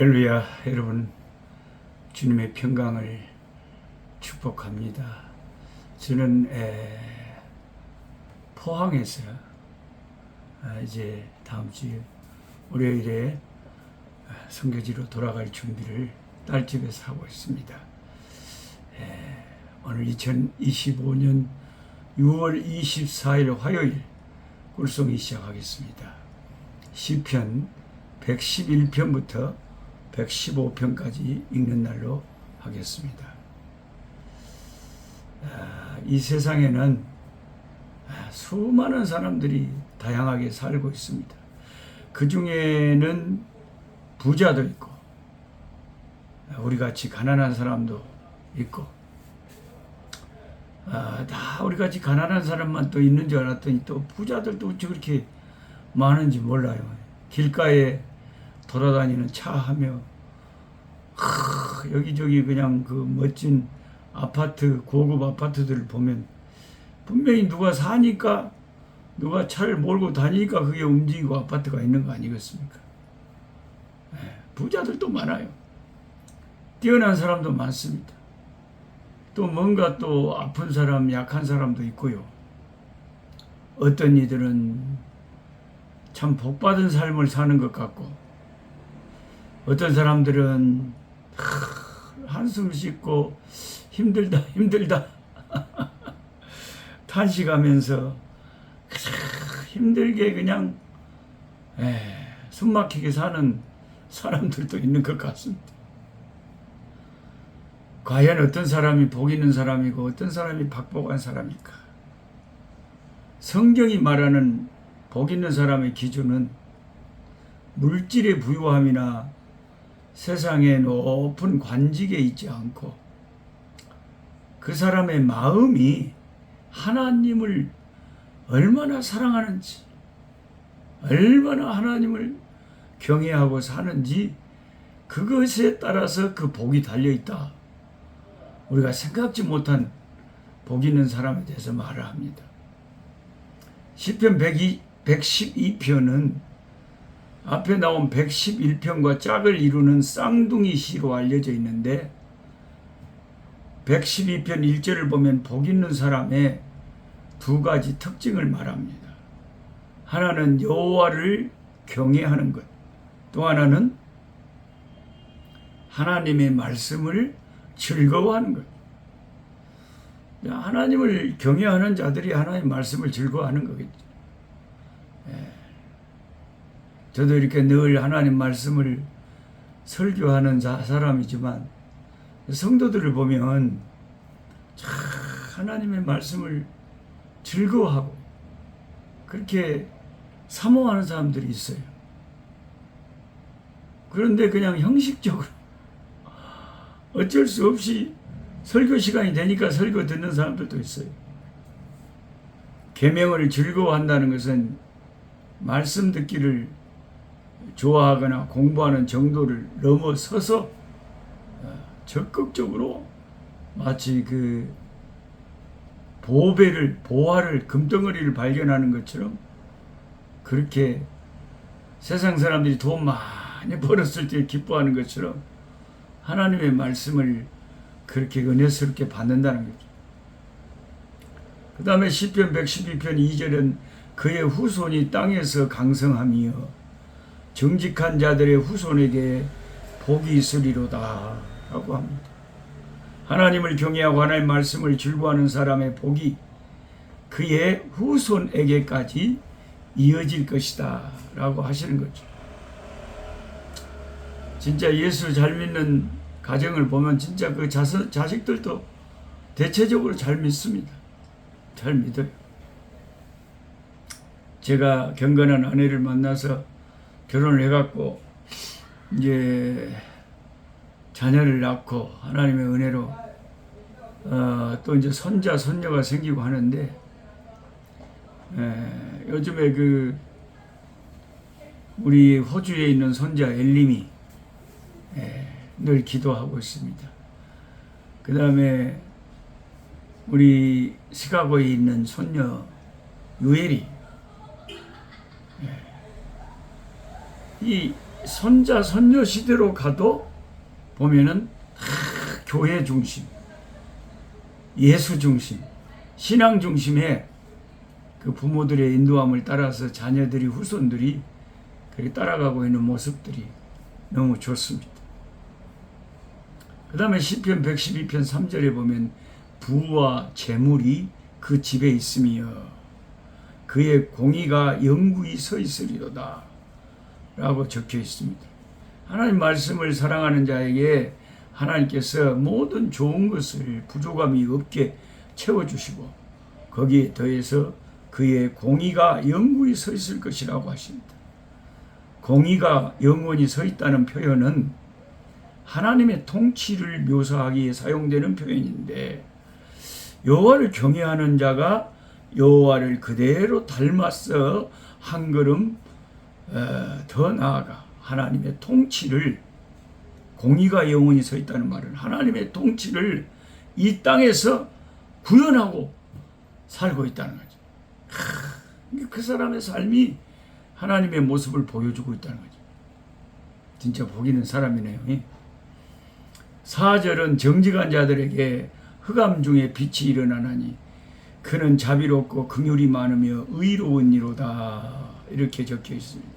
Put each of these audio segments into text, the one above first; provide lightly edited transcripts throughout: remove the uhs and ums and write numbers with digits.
할렐루야. 여러분, 주님의 평강을 축복합니다. 저는 포항에서 이제 다음 주 월요일에 선교지로 돌아갈 준비를 딸집에서 하고 있습니다. 오늘 2025년 6월 24일 화요일 꿀송이 시작하겠습니다. 시편 111편부터 115편까지 읽는 날로 하겠습니다. 이 세상에는 수많은 사람들이 다양하게 살고 있습니다. 그 중에는 부자도 있고 우리같이 가난한 사람도 있고 다 우리같이 가난한 사람만 또 있는 줄 알았더니 또 부자들도 어찌 그렇게 많은지 몰라요. 길가에 돌아다니는 차 하며 여기저기 그냥 그 멋진 아파트, 고급 아파트들을 보면 분명히 누가 사니까, 누가 차를 몰고 다니니까 그게 움직이고 아파트가 있는 거 아니겠습니까? 부자들도 많아요. 뛰어난 사람도 많습니다. 또 뭔가 또 아픈 사람, 약한 사람도 있고요. 어떤 이들은 참 복받은 삶을 사는 것 같고, 어떤 사람들은 한숨 씻고 힘들다 탄식하면서 힘들게 그냥 숨막히게 사는 사람들도 있는 것 같습니다. 과연 어떤 사람이 복 있는 사람이고 어떤 사람이 박복한 사람일까? 성경이 말하는 복 있는 사람의 기준은 물질의 부유함이나 세상의 높은 관직에 있지 않고 그 사람의 마음이 하나님을 얼마나 사랑하는지, 얼마나 하나님을 경외하고 사는지 그것에 따라서 그 복이 달려있다. 우리가 생각지 못한 복 있는 사람에 대해서 말을 합니다. 시편 112편은 앞에 나온 111편과 짝을 이루는 쌍둥이 시로 알려져 있는데 112편 1절을 보면 복 있는 사람의 두 가지 특징을 말합니다. 하나는 여호와를 경외하는 것, 또 하나는 하나님의 말씀을 즐거워하는 것. 하나님을 경외하는 자들이 하나님의 말씀을 즐거워하는 거겠죠. 저도 이렇게 늘 하나님 말씀을 설교하는 사람이지만 성도들을 보면 하나님의 말씀을 즐거워하고 그렇게 사모하는 사람들이 있어요. 그런데 그냥 형식적으로 어쩔 수 없이 설교 시간이 되니까 설교 듣는 사람들도 있어요. 계명을 즐거워한다는 것은 말씀 듣기를 좋아하거나 공부하는 정도를 넘어서서 적극적으로 마치 그 보화를 금덩어리를 발견하는 것처럼 그렇게 세상 사람들이 돈 많이 벌었을 때 기뻐하는 것처럼 하나님의 말씀을 그렇게 은혜스럽게 받는다는 거죠. 그 다음에 시편 112편 2절은 그의 후손이 땅에서 강성하며 정직한 자들의 후손에게 복이 있으리로다 라고 합니다. 하나님을 경외하고 하나님의 말씀을 즐거워하는 사람의 복이 그의 후손에게까지 이어질 것이다 라고 하시는 거죠. 진짜 예수 잘 믿는 가정을 보면 진짜 그 자식들도 대체적으로 잘 믿습니다. 잘 믿어요. 제가 경건한 아내를 만나서 결혼을 해갖고 이제 자녀를 낳고 하나님의 은혜로 또 이제 손자 손녀가 생기고 하는데 요즘에 그 우리 호주에 있는 손자 엘림이 늘 기도하고 있습니다. 그 다음에 우리 시카고에 있는 손녀 유엘이 이 손자 손녀 시대로 가도 보면은 교회 중심, 예수 중심, 신앙 중심의 그 부모들의 인도함을 따라서 자녀들이 후손들이 그렇게 따라가고 있는 모습들이 너무 좋습니다. 그 다음에 시편 112편 3절에 보면 부와 재물이 그 집에 있으며 그의 공의가 영구히 서 있으리로다 라고 적혀 있습니다. 하나님 말씀을 사랑하는 자에게 하나님께서 모든 좋은 것을 부족함이 없게 채워주시고 거기에 더해서 그의 공의가 영구히 서 있을 것이라고 하십니다. 공의가 영원히 서 있다는 표현은 하나님의 통치를 묘사하기에 사용되는 표현인데 여호와를 경외하는 자가 여호와를 그대로 닮아서 한 걸음 더 나아가 하나님의 통치를 공의가 영원히 서 있다는 말은 하나님의 통치를 이 땅에서 구현하고 살고 있다는 거죠. 그 사람의 삶이 하나님의 모습을 보여주고 있다는 거죠. 진짜 복 있는 사람이네요. 4절은 정직한 자들에게 흑암 중에 빛이 일어나나니 그는 자비롭고 긍휼이 많으며 의로운 이로다 이렇게 적혀 있습니다.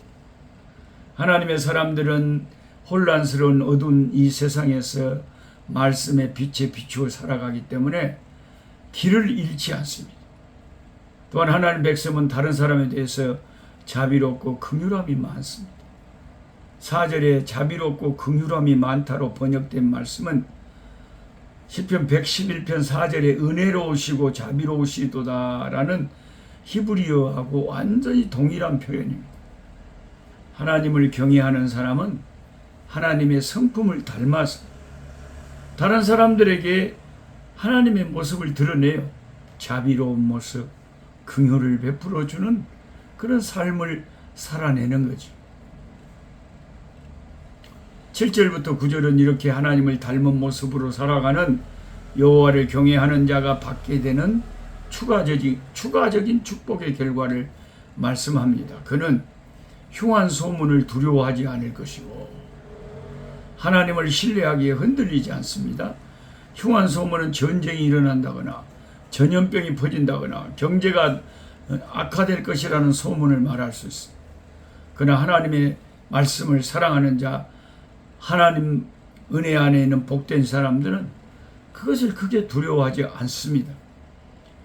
하나님의 사람들은 혼란스러운 어두운 이 세상에서 말씀의 빛에 비추어 살아가기 때문에 길을 잃지 않습니다. 또한 하나님 백성은 다른 사람에 대해서 자비롭고 긍휼함이 많습니다. 4절에 자비롭고 긍휼함이 많다로 번역된 말씀은 시편 111편 4절에 은혜로우시고 자비로우시도다라는 히브리어하고 완전히 동일한 표현입니다. 하나님을 경외하는 사람은 하나님의 성품을 닮아서 다른 사람들에게 하나님의 모습을 드러내요. 자비로운 모습, 긍휼을 베풀어주는 그런 삶을 살아내는 거죠. 7절부터 9절은 이렇게 하나님을 닮은 모습으로 살아가는 여호와를 경외하는 자가 받게 되는 추가적인 축복의 결과를 말씀합니다. 그는 흉한 소문을 두려워하지 않을 것이고 하나님을 신뢰하기에 흔들리지 않습니다. 흉한 소문은 전쟁이 일어난다거나 전염병이 퍼진다거나 경제가 악화될 것이라는 소문을 말할 수 있습니다. 그러나 하나님의 말씀을 사랑하는 자, 하나님 은혜 안에 있는 복된 사람들은 그것을 크게 두려워하지 않습니다.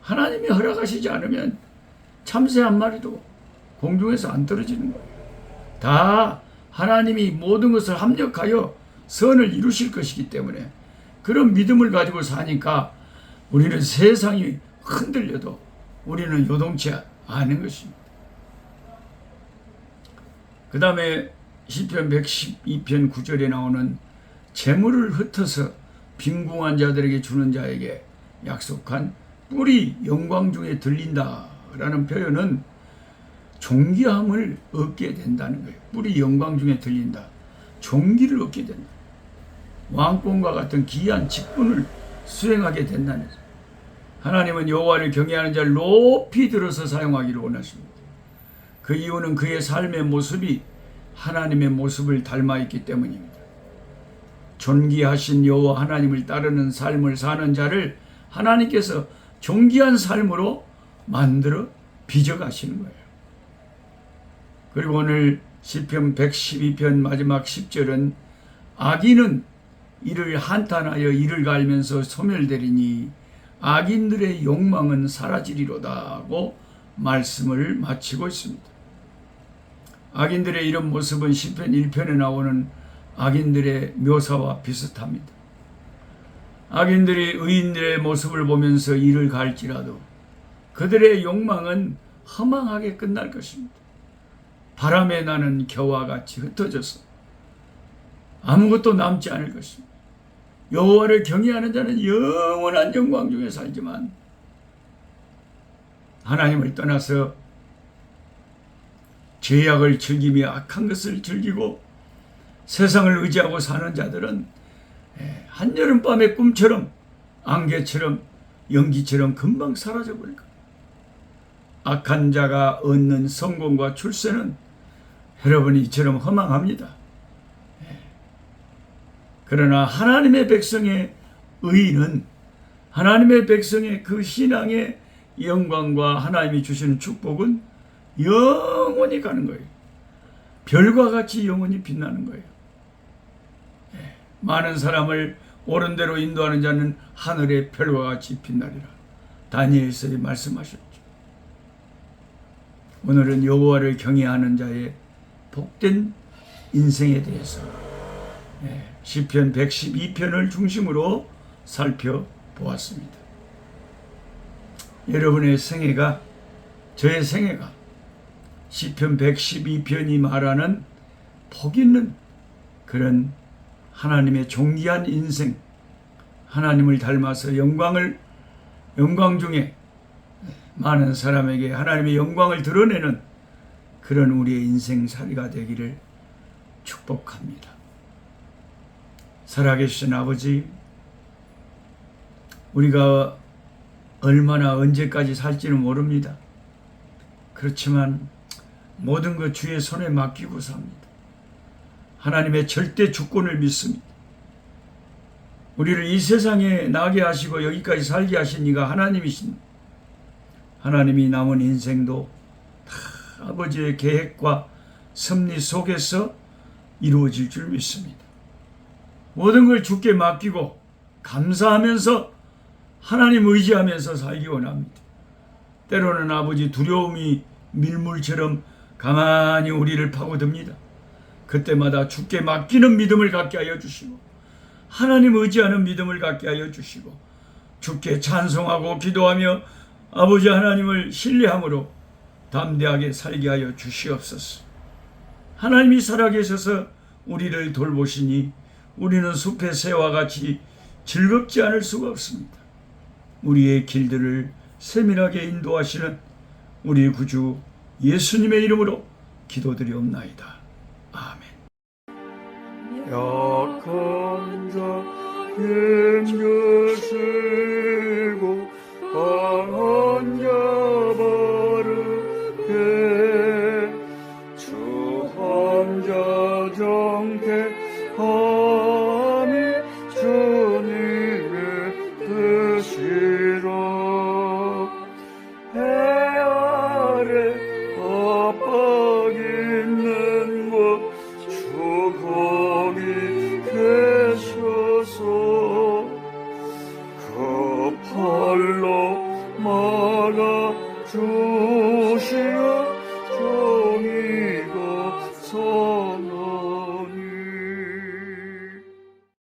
하나님이 허락하시지 않으면 참새 한 마리도 공중에서 안 떨어지는 거예요. 다 하나님이 모든 것을 합력하여 선을 이루실 것이기 때문에 그런 믿음을 가지고 사니까 우리는 세상이 흔들려도 우리는 요동치 않은 것입니다. 그 다음에 시편 112편 9절에 나오는 재물을 흩어서 빈궁한 자들에게 주는 자에게 약속한 뿔이 영광 중에 들린다라는 표현은 존귀함을 얻게 된다는 거예요. 뿔이 영광 중에 들린다. 존귀를 얻게 된다. 왕권과 같은 귀한 직분을 수행하게 된다는 거죠. 하나님은 여호와를 경외하는 자를 높이 들어서 사용하기를 원하십니다. 그 이유는 그의 삶의 모습이 하나님의 모습을 닮아 있기 때문입니다. 존귀하신 여호와 하나님을 따르는 삶을 사는 자를 하나님께서 존귀한 삶으로 만들어 빚어가시는 거예요. 그리고 오늘 시편 112편 마지막 10절은 악인은 이를 한탄하여 이를 갈면서 소멸되리니 악인들의 욕망은 사라지리로다고 말씀을 마치고 있습니다. 악인들의 이런 모습은 시편 1편에 나오는 악인들의 묘사와 비슷합니다. 악인들이 의인들의 모습을 보면서 이를 갈지라도 그들의 욕망은 허망하게 끝날 것입니다. 바람에 나는 겨와 같이 흩어져서 아무것도 남지 않을 것입니다. 여호와를 경외하는 자는 영원한 영광 중에 살지만 하나님을 떠나서 죄악을 즐기며 악한 것을 즐기고 세상을 의지하고 사는 자들은 한여름밤의 꿈처럼 안개처럼 연기처럼 금방 사라져버릴 거예요. 악한 자가 얻는 성공과 출세는 여러분이 이처럼 허망합니다. 그러나 하나님의 백성의 의는, 하나님의 백성의 그 신앙의 영광과 하나님이 주시는 축복은 영원히 가는 거예요. 별과 같이 영원히 빛나는 거예요. 많은 사람을 옳은 대로 인도하는 자는 하늘의 별과 같이 빛나리라. 다니엘서에 말씀하셨죠. 오늘은 여호와를 경외하는 자의 복된 인생에 대해서 시편 112편을 중심으로 살펴보았습니다. 여러분의 생애가, 저의 생애가 시편 112편이 말하는 복 있는 그런 하나님의 존귀한 인생, 하나님을 닮아서 영광 중에 많은 사람에게 하나님의 영광을 드러내는 그런 우리의 인생살이가 되기를 축복합니다. 살아계신 아버지, 우리가 얼마나 언제까지 살지는 모릅니다. 그렇지만 모든 것 주의 손에 맡기고 삽니다. 하나님의 절대 주권을 믿습니다. 우리를 이 세상에 나게 하시고 여기까지 살게 하신 이가 하나님이십니다. 하나님이 남은 인생도 다 아버지의 계획과 섭리 속에서 이루어질 줄 믿습니다. 모든 걸 주께 맡기고 감사하면서 하나님 의지하면서 살기 원합니다. 때로는 아버지 두려움이 밀물처럼 가만히 우리를 파고듭니다. 그때마다 주께 맡기는 믿음을 갖게 하여 주시고 하나님 의지하는 믿음을 갖게 하여 주시고 주께 찬송하고 기도하며 아버지 하나님을 신뢰함으로 담대하게 살게 하여 주시옵소서. 하나님이 살아계셔서 우리를 돌보시니 우리는 숲의 새와 같이 즐겁지 않을 수가 없습니다. 우리의 길들을 세밀하게 인도하시는 우리 구주 예수님의 이름으로 기도드리옵나이다. 아멘. 약한 자 힘쓰고 강한 자 바르게 주 환자 정케